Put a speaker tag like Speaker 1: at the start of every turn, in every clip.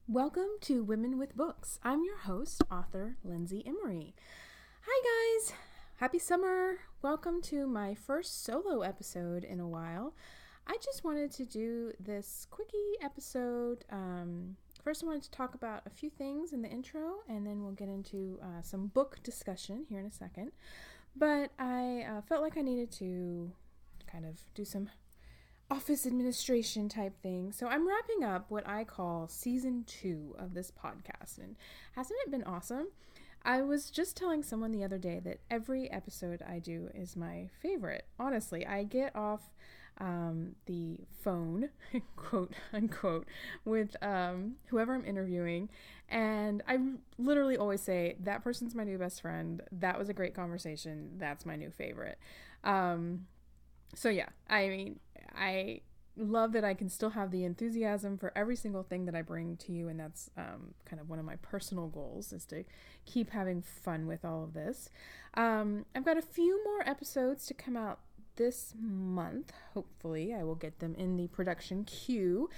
Speaker 1: Welcome to Women with Books. I'm your host, author Lindsay Emory. Hi guys! Happy summer! Welcome to my first solo episode in a while. I just wanted to do this quickie episode. First I wanted to talk about a few things in the intro, and then we'll get into some book discussion here in a second. But I felt like I needed to kind of do some office administration type thing. So I'm wrapping up what I call season 2 of this podcast, and hasn't it been awesome? I was just telling someone the other day that every episode I do is my favorite. Honestly, I get off the phone, quote unquote, with whoever I'm interviewing, and I literally always say, that person's my new best friend. That was a great conversation. That's my new favorite. So yeah, I mean, I love that I can still have the enthusiasm for every single thing that I bring to you, and that's kind of one of my personal goals, is to keep having fun with all of this. I've got a few more episodes to come out this month. Hopefully I will get them in the production queue,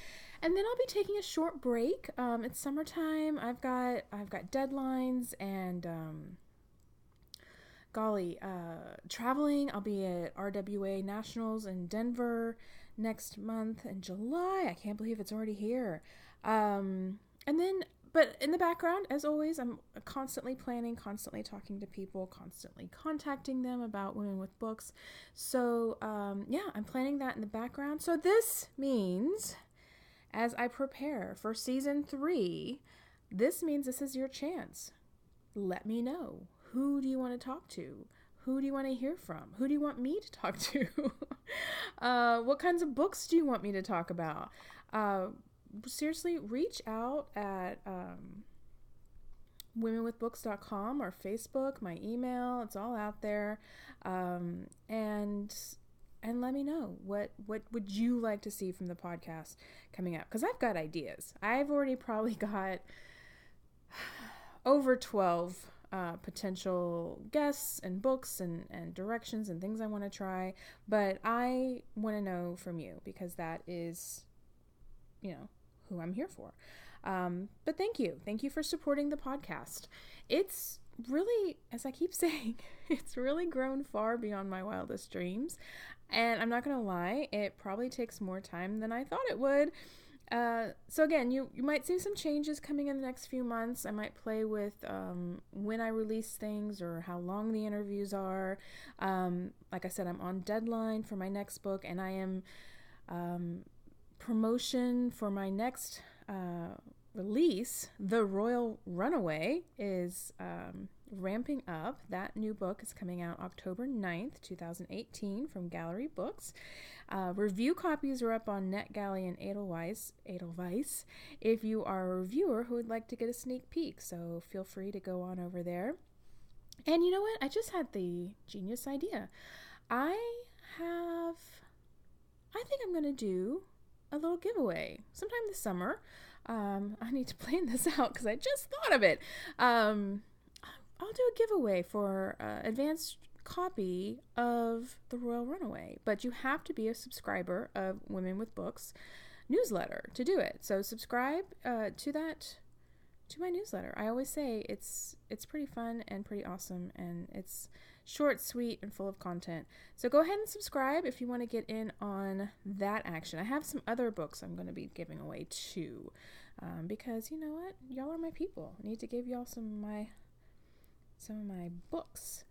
Speaker 1: and then I'll be taking a short break. It's summertime. I've got deadlines, and traveling. I'll be at RWA Nationals in Denver next month in July. I can't believe it's already here. But in the background, as always, I'm constantly planning, constantly talking to people, constantly contacting them about Women with Books. So, I'm planning that in the background. So this means, as I prepare for season 3, this means this is your chance. Let me know. Who do you want to talk to? Who do you want to hear from? Who do you want me to talk to? What kinds of books do you want me to talk about? Seriously, reach out at womenwithbooks.com or Facebook, my email. It's all out there. And let me know, what would you like to see from the podcast coming out? Because I've got ideas. I've already probably got over 12 potential guests and books and directions and things I want to try, but I want to know from you, because that is, who I'm here for. But thank you for supporting the podcast. It's really, as I keep saying, it's really grown far beyond my wildest dreams, and I'm not gonna lie, it probably takes more time than I thought it would. So again, you might see some changes coming in the next few months. I might play with when I release things or how long the interviews are. Like I said, I'm on deadline for my next book, and I am promotion for my next release. The Royal Runaway is ramping up. That new book is coming out October 9th, 2018 from Gallery Books. Review copies are up on NetGalley and Edelweiss if you are a reviewer who would like to get a sneak peek, so feel free to go on over there. And you know what? I just had the genius idea. I think I'm going to do a little giveaway sometime this summer. I need to plan this out because I just thought of it. I'll do a giveaway for advanced copy of The Royal Runaway, but you have to be a subscriber of Women with Books newsletter to do it. So subscribe to my newsletter. I always say it's pretty fun and pretty awesome, and it's short, sweet, and full of content. So go ahead and subscribe if you want to get in on that action. I have some other books I'm going to be giving away too, because you know what? Y'all are my people. I need to give y'all some of my books.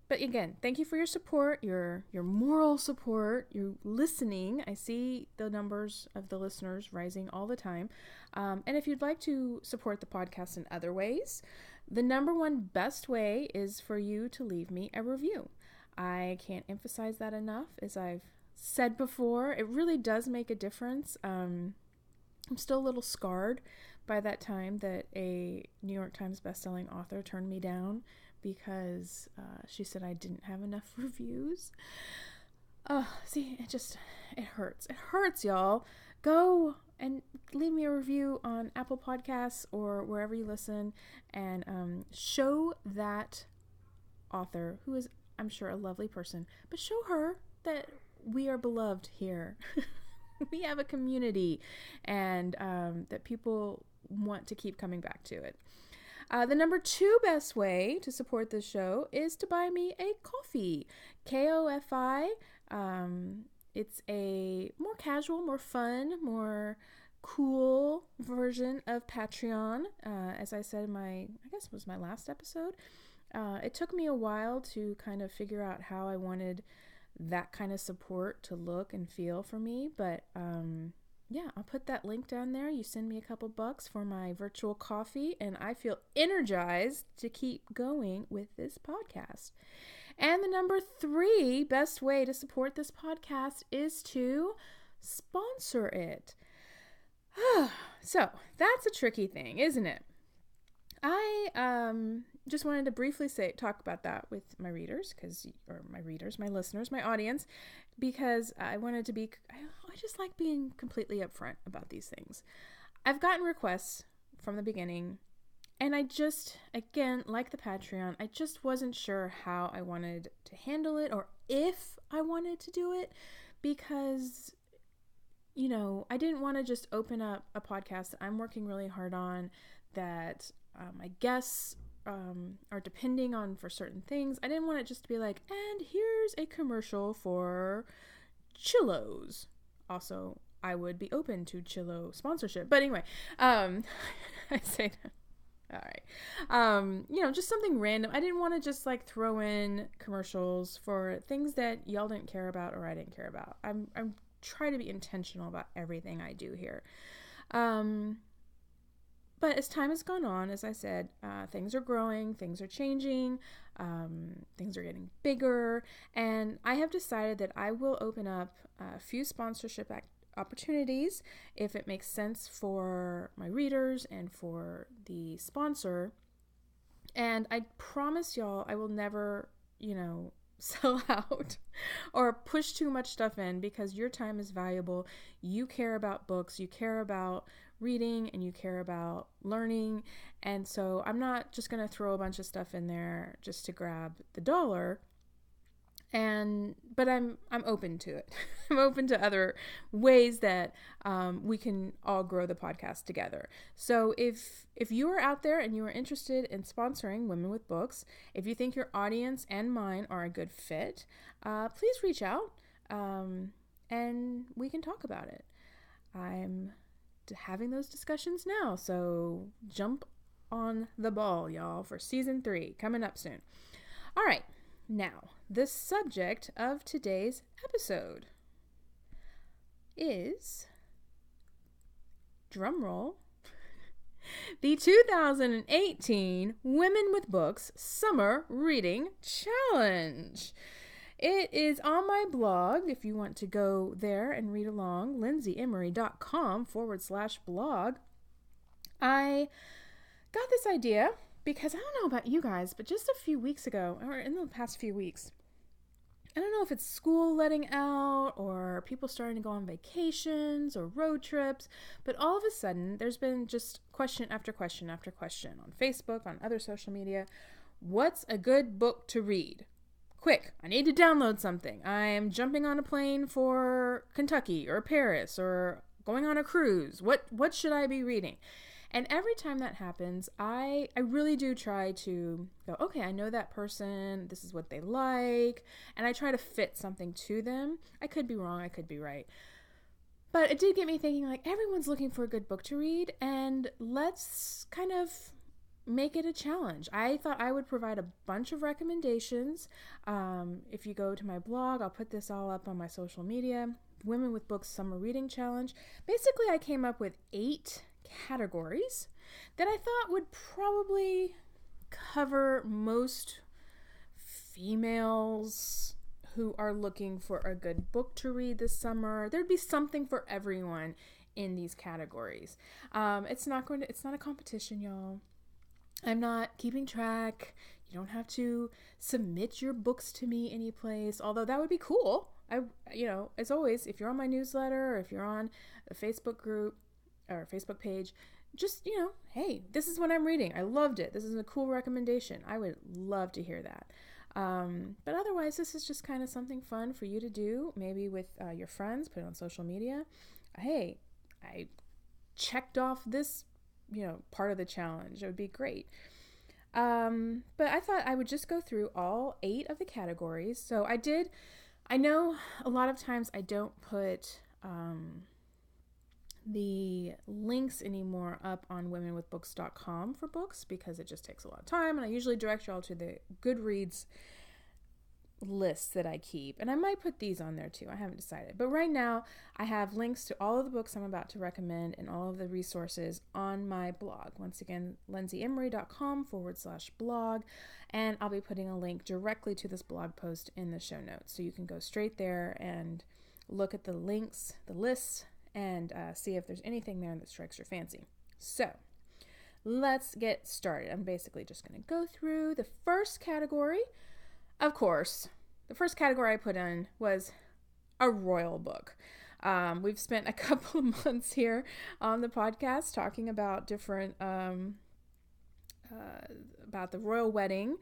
Speaker 1: But again, thank you for your support, your moral support, your listening. I see the numbers of the listeners rising all the time. And if you'd like to support the podcast in other ways, the number one best way is for you to leave me a review. I can't emphasize that enough. As I've said before, it really does make a difference. I'm still a little scarred by that time that a New York Times bestselling author turned me down because she said I didn't have enough reviews. Oh, see, it hurts. It hurts, y'all. Go and leave me a review on Apple Podcasts or wherever you listen, and show that author, who is, I'm sure, a lovely person, but show her that we are beloved here. we have a community, and that people want to keep coming back to it. The number 2 best way to support this show is to buy me a coffee. Ko-fi. It's a more casual, more fun, more cool version of Patreon. As I said in I guess it was my last episode. It took me a while to kind of figure out how I wanted that kind of support to look and feel for me. But yeah, I'll put that link down there. You send me a couple bucks for my virtual coffee, and I feel energized to keep going with this podcast. And the number 3 best way to support this podcast is to sponsor it. So that's a tricky thing, isn't it? I just wanted to briefly talk about that with my readers, my listeners, my audience, because I wanted to be, I just like being completely upfront about these things. I've gotten requests from the beginning, and I just, again, like the Patreon, I just wasn't sure how I wanted to handle it or if I wanted to do it, because, you know, I didn't want to just open up a podcast that I'm working really hard on, that I guess are depending on for certain things. I didn't want it just to be like, and here's a commercial for Chillos. Also, I would be open to Chillo sponsorship. But anyway, I say that. All right. You know, just something random. I didn't want to just like throw in commercials for things that y'all didn't care about or I didn't care about. I'm trying to be intentional about everything I do here. But as time has gone on, as I said, things are growing, things are changing, things are getting bigger, and I have decided that I will open up a few sponsorship opportunities if it makes sense for my readers and for the sponsor. And I promise y'all I will never, sell out or push too much stuff in, because your time is valuable. You care about books, you care about reading, and you care about learning. And so I'm not just going to throw a bunch of stuff in there just to grab the dollar. But I'm open to it. I'm open to other ways that we can all grow the podcast together. So if you are out there and you are interested in sponsoring Women with Books, if you think your audience and mine are a good fit, please reach out and we can talk about it. I'm having those discussions now, so jump on the ball, y'all, for season 3 coming up soon. All right. Now, the subject of today's episode is, drumroll, the 2018 Women with Books Summer Reading Challenge. It is on my blog if you want to go there and read along, lindsay.emory.com/blog. I got this idea because I don't know about you guys, but just a few weeks ago, or in the past few weeks, I don't know if it's school letting out or people starting to go on vacations or road trips, but all of a sudden there's been just question after question after question on Facebook, on other social media. What's a good book to read? Quick, I need to download something. I'm jumping on a plane for Kentucky or Paris or going on a cruise. What should I be reading? And every time that happens, I really do try to go, okay, I know that person, this is what they like, and I try to fit something to them. I could be wrong, I could be right. But it did get me thinking, like, everyone's looking for a good book to read, and let's kind of make it a challenge. I thought I would provide a bunch of recommendations. If you go to my blog, I'll put this all up on my social media. Women with Books Summer Reading Challenge. Basically, I came up with 8 categories that I thought would probably cover most females who are looking for a good book to read this summer. There'd be something for everyone in these categories. It's not a competition, y'all. I'm not keeping track. You don't have to submit your books to me anyplace, although that would be cool. As always, if you're on my newsletter or if you're on a Facebook group or Facebook page, just, hey, this is what I'm reading. I loved it. This is a cool recommendation. I would love to hear that. But otherwise, this is just kind of something fun for you to do, maybe with your friends, put it on social media. Hey, I checked off this, part of the challenge. It would be great. But I thought I would just go through all 8 of the categories. So I know a lot of times I don't put the links anymore up on womenwithbooks.com for books because it just takes a lot of time, and I usually direct y'all to the Goodreads lists that I keep, and I might put these on there too. I haven't decided, but right now I have links to all of the books I'm about to recommend and all of the resources on my blog. Once again, lindsayemory.com/blog, and I'll be putting a link directly to this blog post in the show notes, so you can go straight there and look at the links, the lists, and see if there's anything there that strikes your fancy. So let's get started. I'm basically just going to go through the first category. Of course, the first category I put in was a royal book. We've spent a couple of months here on the podcast talking about different about the royal wedding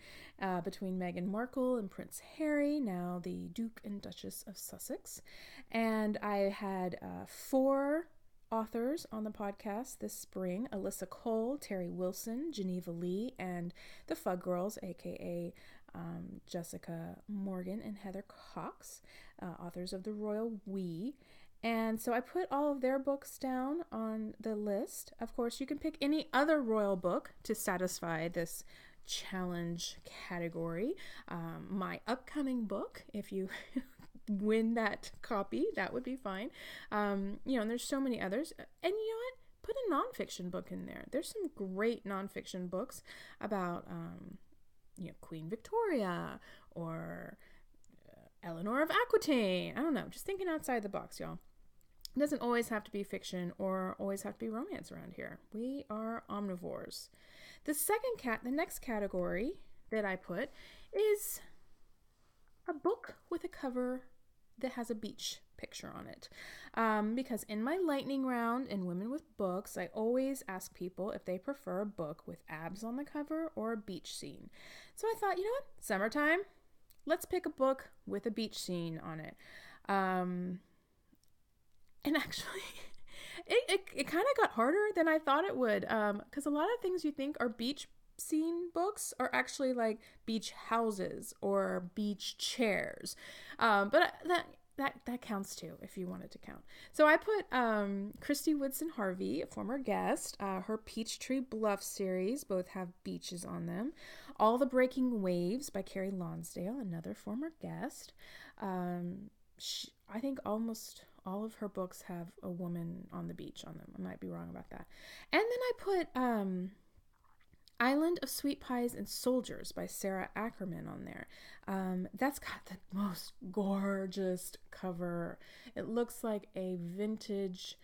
Speaker 1: between Meghan Markle and Prince Harry, now the Duke and Duchess of Sussex. And I had 4 authors on the podcast this spring: Alyssa Cole, Terry Wilson, Geneva Lee, and the Fug Girls, aka Jessica Morgan and Heather Cox, authors of The Royal We. And so I put all of their books down on the list. Of course, you can pick any other royal book to satisfy this challenge category. My upcoming book, if you win that copy, that would be fine. And there's so many others. And you know what? Put a nonfiction book in there. There's some great nonfiction books about, Queen Victoria or Eleanor of Aquitaine. I don't know. Just thinking outside the box, y'all. It doesn't always have to be fiction or always have to be romance around here. We are omnivores. The next category that I put is a book with a cover that has a beach picture on it. Because in my lightning round in Women with Books, I always ask people if they prefer a book with abs on the cover or a beach scene. So I thought, you know what? Summertime, let's pick a book with a beach scene on it. And actually, it kind of got harder than I thought it would, because a lot of things you think are beach scene books are actually like beach houses or beach chairs. But that counts too, if you wanted to count. So I put Christy Woodson Harvey, a former guest, her Peachtree Bluff series, both have beaches on them. All the Breaking Waves by Carrie Lonsdale, another former guest. I think almost all of her books have a woman on the beach on them. I might be wrong about that. And then I put Island of Sweet Pies and Soldiers by Sarah Ackerman on there. That's got the most gorgeous cover. It looks like a vintage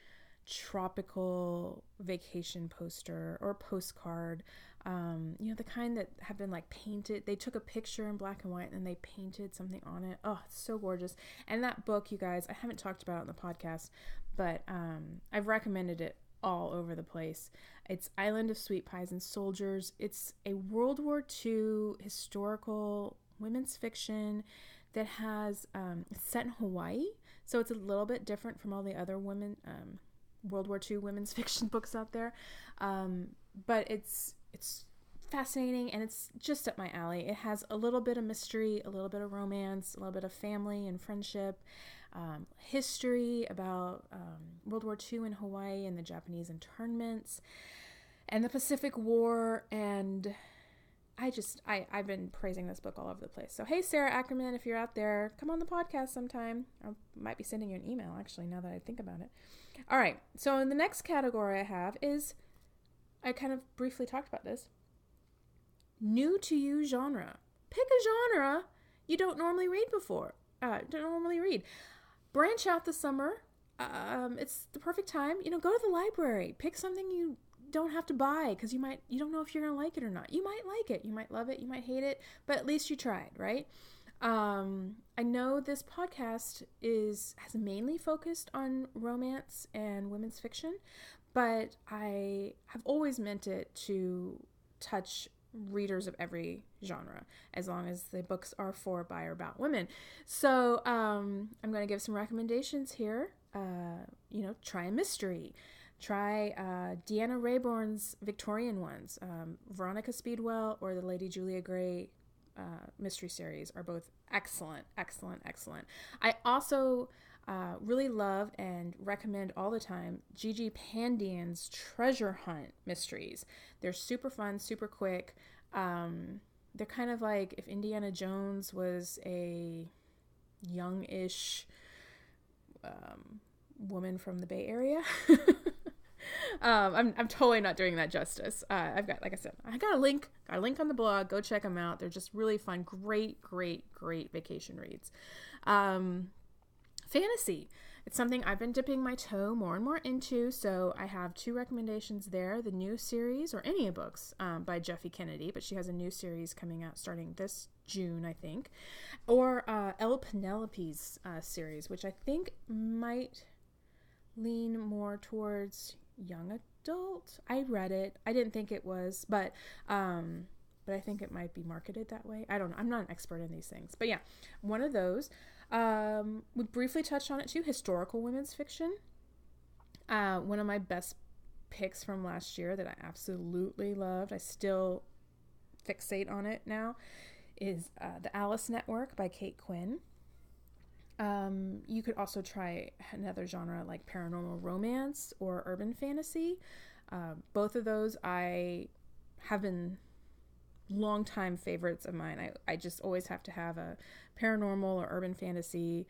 Speaker 1: tropical vacation poster or postcard. The kind that have been like painted. They took a picture in black and white and they painted something on it. Oh, it's so gorgeous. And that book, you guys, I haven't talked about it on the podcast, but I've recommended it all over the place. It's Island of Sweet Pies and Soldiers. It's a World War II historical women's fiction that has it's set in Hawaii, so it's a little bit different from all the other World War II women's fiction books out there. But it's fascinating, and it's just up my alley. It has a little bit of mystery, a little bit of romance, a little bit of family and friendship, history about World War II in Hawaii and the Japanese internments and the Pacific War. And I've been praising this book all over the place. So, hey, Sarah Ackerman, if you're out there, come on the podcast sometime. I might be sending you an email, actually, now that I think about it. All right. So in the next category I have is, I kind of briefly talked about this, new to you genre. Pick a genre you don't normally read before. Branch out this summer. It's the perfect time. Go to the library. Pick something you don't have to buy, because you don't know if you're gonna like it or not. You might like it, you might love it, you might hate it, but at least you tried, right? I know this podcast has mainly focused on romance and women's fiction, but I have always meant it to touch readers of every genre, as long as the books are for, by, or about women. So I'm going to give some recommendations here. Try a mystery. Try Deanna Raybourne's Victorian ones. Veronica Speedwell or the Lady Julia Gray mystery series are both excellent. I also really love and recommend all the time Gigi Pandian's Treasure Hunt mysteries. They're super fun, super quick. They're kind of like if Indiana Jones was a young-ish woman from the Bay Area. I'm totally not doing that justice. I've got, like I said, I got a link on the blog. Go check them out. They're just really fun. Great vacation reads. Fantasy. It's something I've been dipping my toe more and more into. So I have 2 recommendations there. The new series, or any books by Jeffe Kennedy, but she has a new series coming out starting this June, I think. Or Elle Penelope's series, which I think might lean more towards young adult. I read it. I didn't think it was, but I think it might be marketed that way. I don't know. I'm not an expert in these things. But yeah, one of those. We briefly touched on it too. Historical women's fiction. One of my best picks from last year that I absolutely loved, I still fixate on it now, is The Alice Network by Kate Quinn. You could also try another genre like paranormal romance or urban fantasy. Both of those I have been longtime favorites of mine. I just always have to have a paranormal or urban fantasy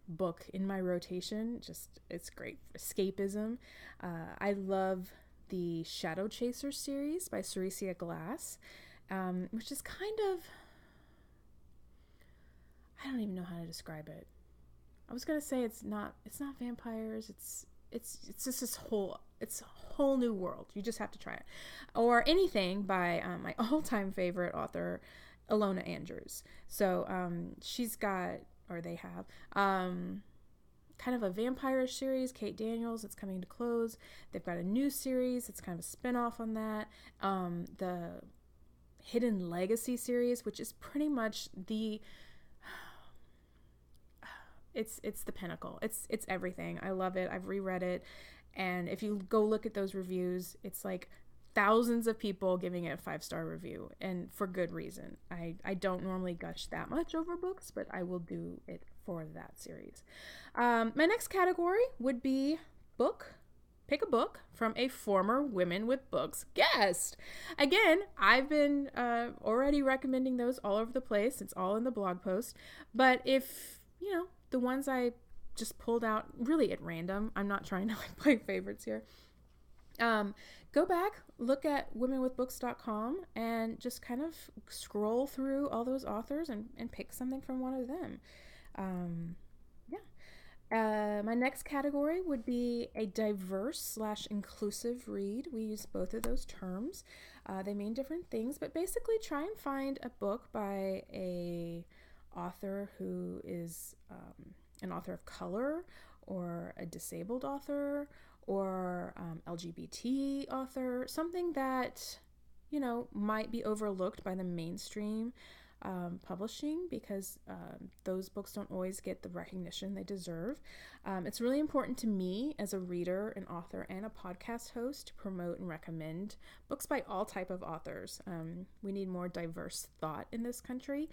Speaker 1: book in my rotation. Just, it's great escapism. I love the Shadow Chaser series by Ceresia Glass, which is kind of, I don't even know how to describe it. I was gonna say it's not vampires. It's just this whole whole new world. You just have to try it. Or anything by my all-time favorite author, Ilona Andrews. So she's got, or they have, kind of a vampire series, Kate Daniels, it's coming to close. They've got a new series. It's kind of a spin-off on that. The Hidden Legacy series, which is pretty much the it's the pinnacle. It's everything. I love it. I've reread it. And if you go look at those reviews, it's like thousands of people giving it a 5-star review, and for good reason. I don't normally gush that much over books, but I will do it for that series. My next category would be book. Pick a book from a former Women with Books guest. Again, I've been already recommending those all over the place. It's all in the blog post. But if, the ones I just pulled out really at random, I'm not trying to play favorites here. Go back, look at womenwithbooks.com and just kind of scroll through all those authors and pick something from one of them. My next category would be a diverse/inclusive read. We use both of those terms. They mean different things, but basically try and find a book by a author who is an author of color, or a disabled author, or LGBT author, something that, might be overlooked by the mainstream publishing, because those books don't always get the recognition they deserve. It's really important to me as a reader, an author, and a podcast host to promote and recommend books by all type of authors. We need more diverse thought in this country.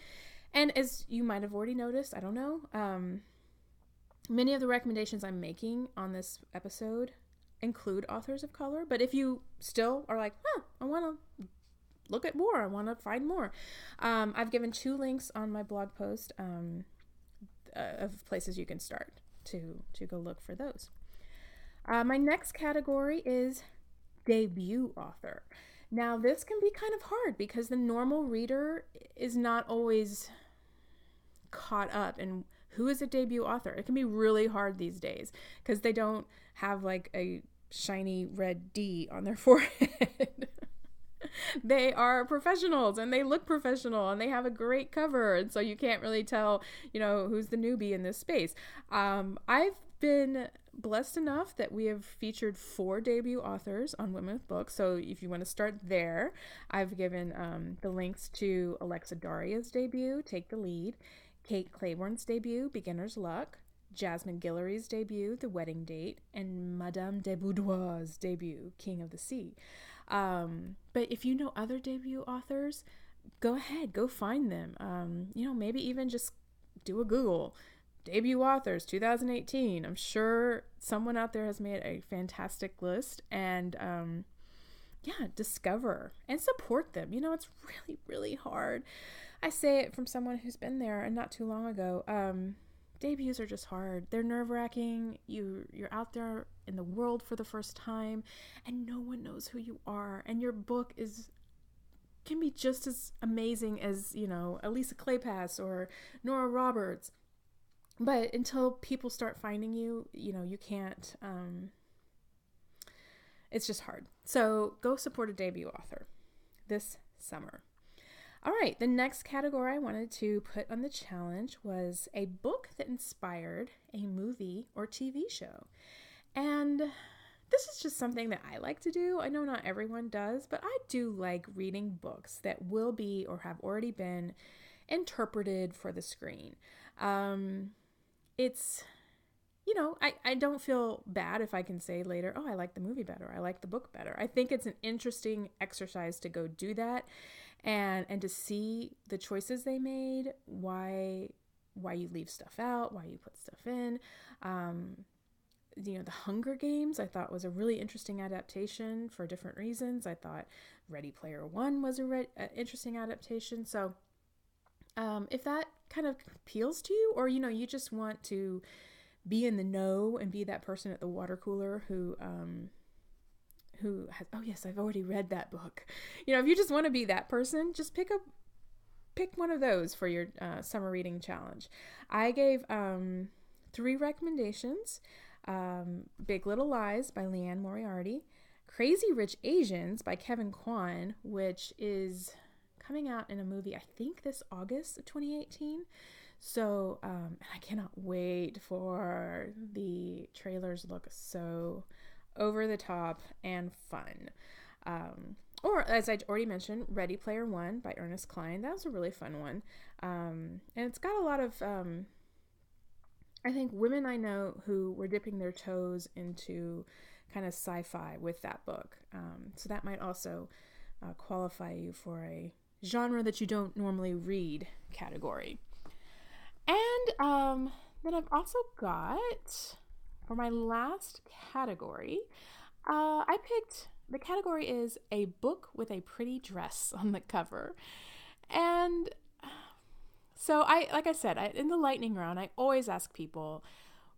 Speaker 1: And as you might have already noticed, I don't know, many of the recommendations I'm making on this episode include authors of color. But if you still are like, I want to look at more, I want to find more, I've given 2 links on my blog post of places you can start to go look for those. My next category is debut author. Now, this can be kind of hard because the normal reader is not always caught up in who is a debut author. It can be really hard these days because they don't have like a shiny red D on their forehead. They are professionals and they look professional and they have a great cover. And so you can't really tell, who's the newbie in this space. I've been blessed enough that we have featured 4 debut authors on Women with Books. So if you want to start there, I've given the links to Alexa Daria's debut, Take the Lead, Kate Claiborne's debut, Beginner's Luck, Jasmine Guillory's debut, The Wedding Date, and Madame de Boudoir's debut, King of the Sea. But if you know other debut authors, go ahead, go find them. Maybe even just do a Google. Debut authors 2018. I'm sure someone out there has made a fantastic list, and discover and support them. It's really, really hard. I say it from someone who's been there and not too long ago. Debuts are just hard. They're nerve-wracking. You're out there in the world for the first time, and no one knows who you are, and your book can be just as amazing as, Elisa Claypass or Nora Roberts. But until people start finding you, you can't, it's just hard. So go support a debut author this summer. All right, the next category I wanted to put on the challenge was a book that inspired a movie or TV show. And this is just something that I like to do. I know not everyone does, but I do like reading books that will be or have already been interpreted for the screen. It's, I don't feel bad if I can say later, oh, I like the movie better. I like the book better. I think it's an interesting exercise to go do that and to see the choices they made, why you leave stuff out, why you put stuff in. The Hunger Games I thought was a really interesting adaptation for different reasons. I thought Ready Player One was an interesting adaptation. So if that kind of appeals to you, or, you just want to be in the know and be that person at the water cooler who has, oh yes, I've already read that book. If you just want to be that person, just pick one of those for your summer reading challenge. I gave 3 recommendations. Big Little Lies by Leanne Moriarty, Crazy Rich Asians by Kevin Kwan, which is coming out in a movie, I think this August of 2018. So, I cannot wait for the trailers. Look so over the top and fun. Or as I already mentioned, Ready Player One by Ernest Cline. That was a really fun one. And it's got a lot of, I think, women I know who were dipping their toes into kind of sci-fi with that book. So that might also qualify you for a genre that you don't normally read category. And then I've also got, for my last category, I picked, the category is a book with a pretty dress on the cover. And so like I said, in the lightning round, I always ask people,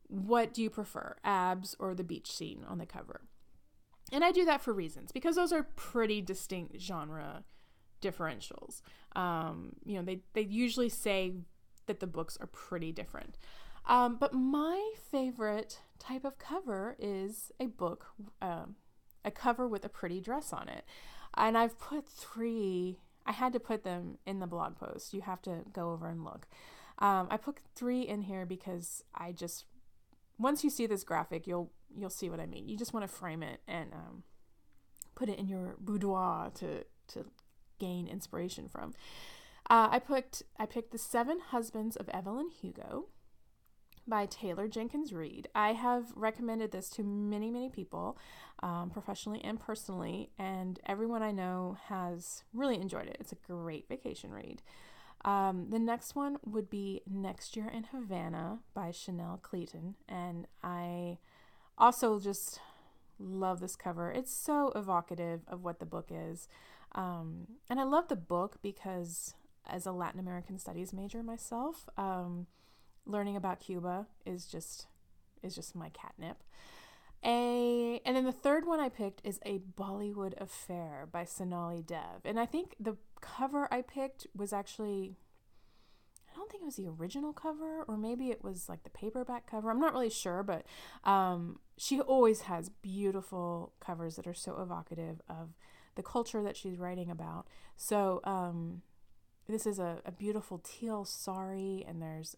Speaker 1: what do you prefer, abs or the beach scene on the cover? And I do that for reasons, because those are pretty distinct genre differentials. They usually say that the books are pretty different. But my favorite type of cover is a book, a cover with a pretty dress on it. And I've put 3, I had to put them in the blog post. You have to go over and look. I put 3 in here because once you see this graphic, you'll see what I mean. You just want to frame it and put it in your boudoir to gain inspiration from. I picked The 7 Husbands of Evelyn Hugo by Taylor Jenkins Reid. I have recommended this to many, many people, professionally and personally, and everyone I know has really enjoyed it. It's a great vacation read. The next one would be Next Year in Havana by Chanel Clayton, and I also just love this cover. It's so evocative of what the book is. And I love the book because as a Latin American studies major myself, learning about Cuba is just my catnip. And then the third one I picked is A Bollywood Affair by Sonali Dev. And I think the cover I picked was actually, I don't think it was the original cover, or maybe it was like the paperback cover. I'm not really sure, but she always has beautiful covers that are so evocative of the culture that she's writing about. So this is a beautiful teal sari, and there's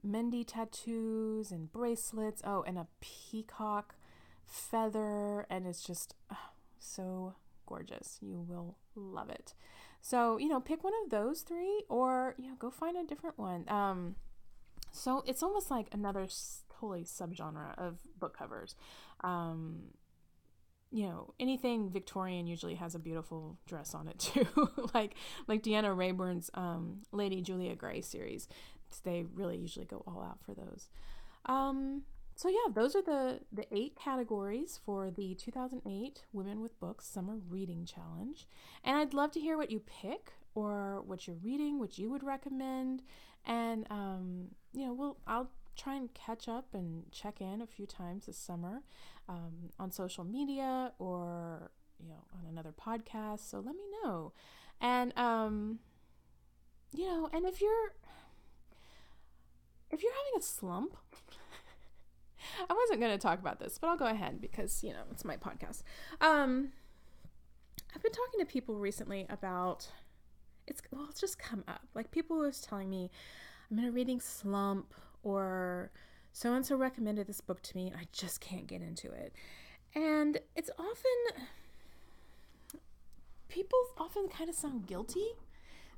Speaker 1: Mendy tattoos and bracelets. Oh, and a peacock feather. And it's just so gorgeous. You will love it. So, pick one of those three, or, go find a different one. So it's almost like another totally subgenre of book covers. Anything Victorian usually has a beautiful dress on it too. like Deanna Rayburn's Lady Julia Gray series. They really usually go all out for those. So yeah, those are the 8 categories for the 2008 Women with Books Summer Reading Challenge. And I'd love to hear what you pick, or what you're reading, what you would recommend. And, I'll try and catch up and check in a few times this summer on social media, or, on another podcast. So let me know. And, and if you're having a slump, I wasn't going to talk about this, but I'll go ahead because, it's my podcast. I've been talking to people recently about, it's just come up. Like, people was telling me, I'm in a reading slump, or so-and-so recommended this book to me, and I just can't get into it. And it's people often kind of sound guilty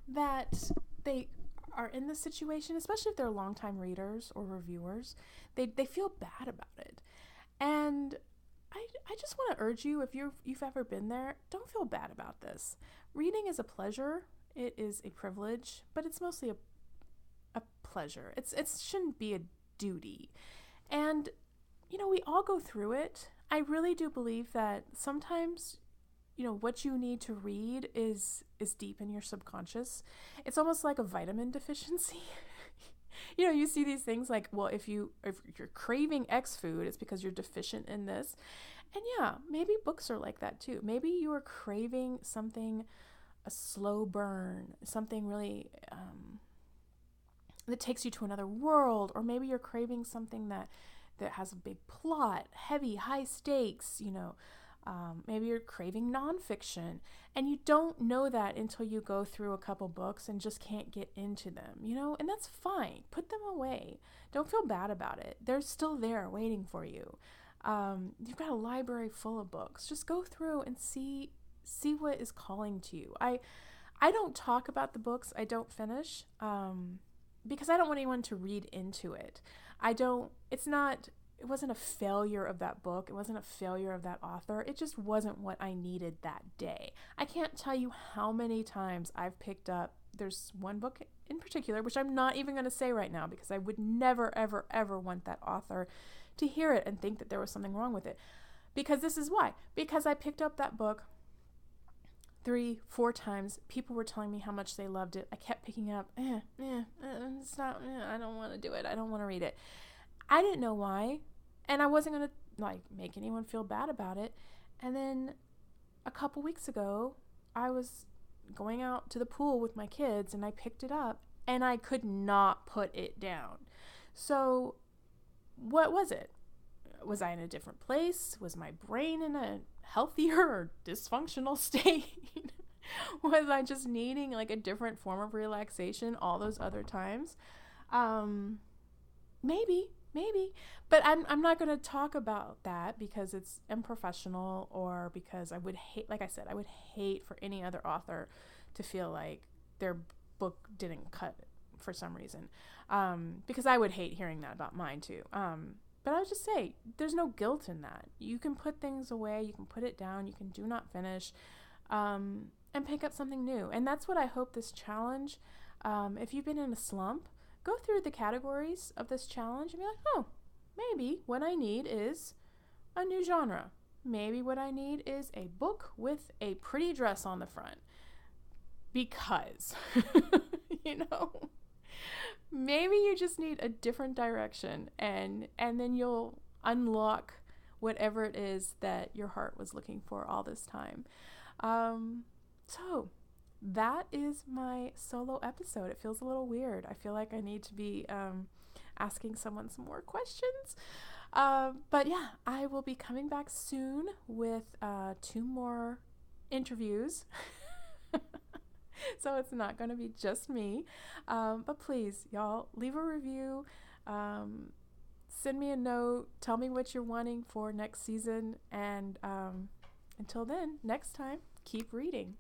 Speaker 1: that they are in this situation, especially if they're longtime readers or reviewers. They feel bad about it. And I just want to urge you, if you've ever been there, don't feel bad about this. Reading is a pleasure. It is a privilege, but it's mostly a pleasure. It shouldn't be a duty. And, we all go through it. I really do believe that sometimes, what you need to read is deep in your subconscious. It's almost like a vitamin deficiency. You see these things like, well, if you're craving X food, it's because you're deficient in this. And yeah, maybe books are like that too. Maybe you are craving something, a slow burn, something really that takes you to another world, or maybe you're craving something that has a big plot, heavy, high stakes, maybe you're craving nonfiction, and you don't know that until you go through a couple books and just can't get into them, and that's fine. Put them away. Don't feel bad about it. They're still there waiting for you. You've got a library full of books. Just go through and see what is calling to you. I don't talk about the books I don't finish, because I don't want anyone to read into it. It wasn't a failure of that book. It wasn't a failure of that author. It just wasn't what I needed that day. I can't tell you how many times I've picked up, there's one book in particular, which I'm not even going to say right now, because I would never, ever, ever want that author to hear it and think that there was something wrong with it. Because this is why. Because I picked up that book 3-4 times. People were telling me how much they loved it. I kept picking up, it's not, I don't want to do it. I don't want to read it. I didn't know why, and I wasn't going to make anyone feel bad about it. And then a couple weeks ago, I was going out to the pool with my kids, and I picked it up, and I could not put it down. So what was it? Was I in a different place? Was my brain in a healthier or dysfunctional state? Was I just needing a different form of relaxation all those other times? Maybe, but I'm not going to talk about that because it's unprofessional, or because I would hate, like I said, I would hate for any other author to feel like their book didn't cut for some reason, because I would hate hearing that about mine too. But I would just say, there's no guilt in that. You can put things away, you can put it down, you can do not finish, and pick up something new. And that's what I hope this challenge, if you've been in a slump, go through the categories of this challenge and be like, oh, maybe what I need is a new genre. Maybe what I need is a book with a pretty dress on the front. Because, maybe you just need a different direction, and then you'll unlock whatever it is that your heart was looking for all this time. So that is my solo episode. It feels a little weird. I feel like I need to be asking someone some more questions. But yeah, I will be coming back soon with 2 more interviews. So it's not going to be just me. But please, y'all, leave a review. Send me a note. Tell me what you're wanting for next season. And until then, next time, keep reading.